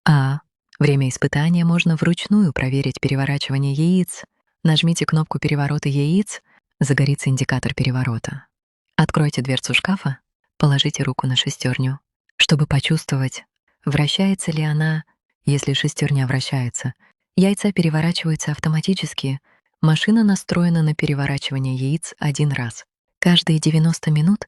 А. Время испытания можно вручную проверить переворачивание яиц. Нажмите кнопку переворота яиц, загорится индикатор переворота. Откройте дверцу шкафа, положите руку на шестерню, чтобы почувствовать, вращается ли она. Если шестерня вращается, яйца переворачиваются автоматически. Машина настроена на переворачивание яиц один раз. Каждые 90 минут.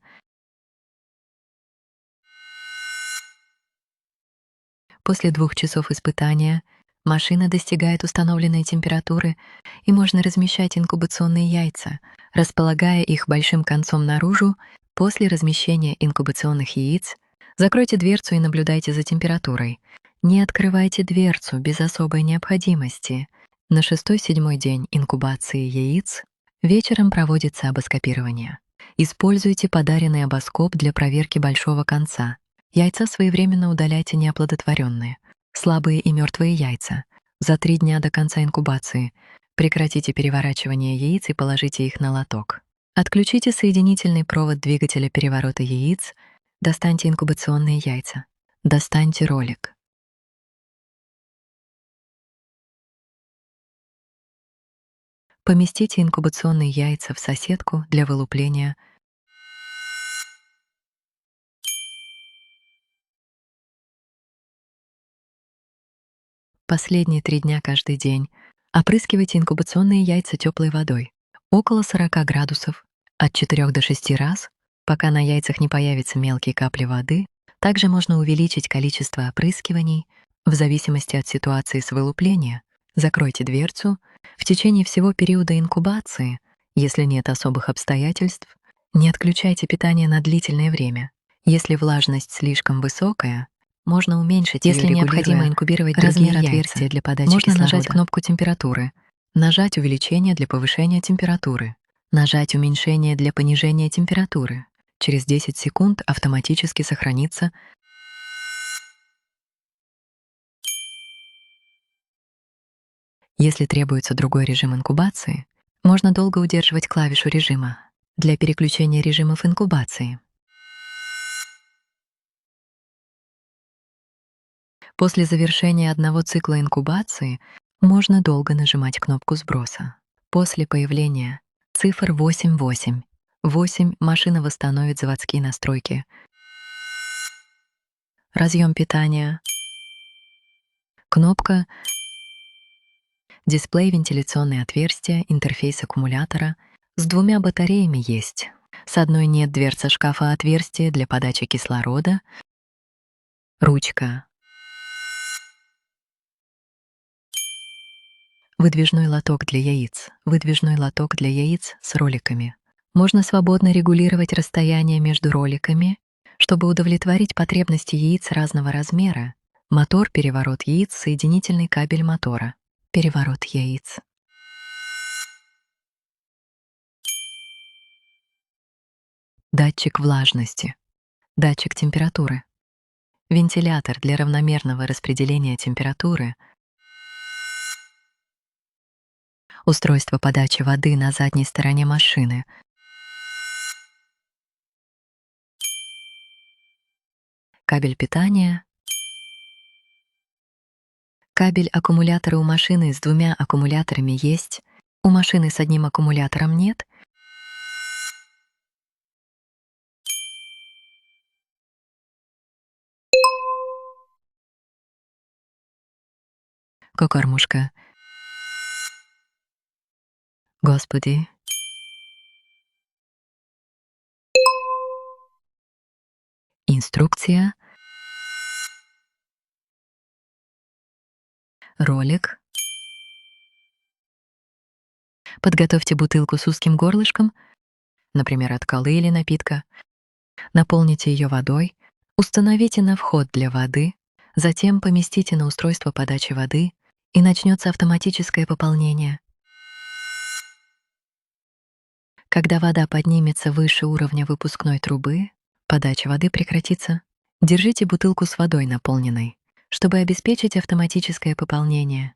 После 2 часов испытания машина достигает установленной температуры, и можно размещать инкубационные яйца, располагая их большим концом наружу. После размещения инкубационных яиц закройте дверцу и наблюдайте за температурой. Не открывайте дверцу без особой необходимости. На 6-7 день инкубации яиц вечером проводится обоскопирование. Используйте подаренный обоскоп для проверки большого конца. Яйца своевременно удаляйте неоплодотворенные, слабые и мертвые яйца. За 3 дня до конца инкубации прекратите переворачивание яиц и положите их на лоток. Отключите соединительный провод двигателя переворота яиц, достаньте инкубационные яйца, достаньте ролик. Поместите инкубационные яйца в сосетку для вылупления. Последние 3 дня каждый день опрыскивайте инкубационные яйца теплой водой. Около 40 градусов, от 4 до 6 раз, пока на яйцах не появятся мелкие капли воды. Также можно увеличить количество опрыскиваний в зависимости от ситуации с вылупления. Закройте дверцу. В течение всего периода инкубации, если нет особых обстоятельств, не отключайте питание на длительное время. Если влажность слишком высокая, можно уменьшить её, Если необходимо регулируя инкубировать размер другие отверстия яйца, для подачи можно кислорода. нажать Нажать кнопку температуры, нажать увеличение для повышения температуры, нажать уменьшение для понижения температуры. Через 10 секунд автоматически сохранится. Если требуется другой режим инкубации, можно долго удерживать клавишу режима для переключения режимов инкубации. После завершения одного цикла инкубации можно долго нажимать кнопку сброса. После появления цифр 8 машина восстановит заводские настройки. Разъем питания. Кнопка. Дисплей, вентиляционные отверстия, интерфейс аккумулятора. С 2 батареями есть. С одной нет, дверца шкафа, отверстие для подачи кислорода. Ручка. Выдвижной лоток для яиц. Выдвижной лоток для яиц с роликами. Можно свободно регулировать расстояние между роликами, чтобы удовлетворить потребности яиц разного размера. Мотор, переворот яиц, соединительный кабель мотора. Переворот яиц. Датчик влажности. Датчик температуры. Вентилятор для равномерного распределения температуры. Устройство подачи воды на задней стороне машины. Кабель питания. Кабель аккумулятора у машины с 2 аккумуляторами есть. У машины с 1 аккумулятором нет. Кукормушка. Господи. Инструкция. Ролик. Подготовьте бутылку с узким горлышком, например, от колы или напитка. Наполните ее водой, установите на вход для воды, затем поместите на устройство подачи воды, и начнется автоматическое пополнение. Когда вода поднимется выше уровня выпускной трубы, подача воды прекратится. Держите бутылку с водой наполненной, чтобы обеспечить автоматическое пополнение.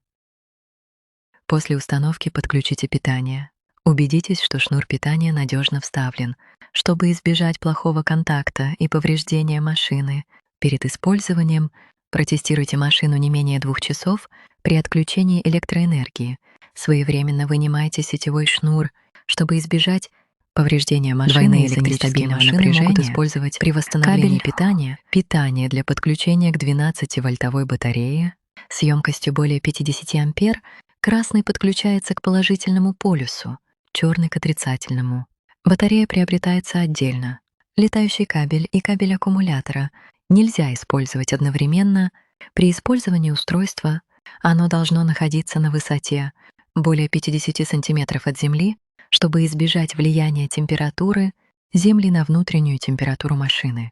После установки подключите питание. Убедитесь, что шнур питания надежно вставлен, чтобы избежать плохого контакта и повреждения машины. Перед использованием Протестируйте машину не менее 2 часов при отключении электроэнергии. Своевременно вынимайте сетевой шнур, чтобы избежать повреждения машины. Двойные Из-за электрические нестабильного машины напряжения могут использовать при восстановлении кабель. питание для подключения к 12-вольтовой батарее с емкостью более 50 ампер. Красный подключается к положительному полюсу, черный к отрицательному. Батарея приобретается отдельно. Летающий кабель и кабель аккумулятора нельзя использовать одновременно. При использовании устройства оно должно находиться на высоте более 50 сантиметров от земли, чтобы избежать влияния температуры земли на внутреннюю температуру машины.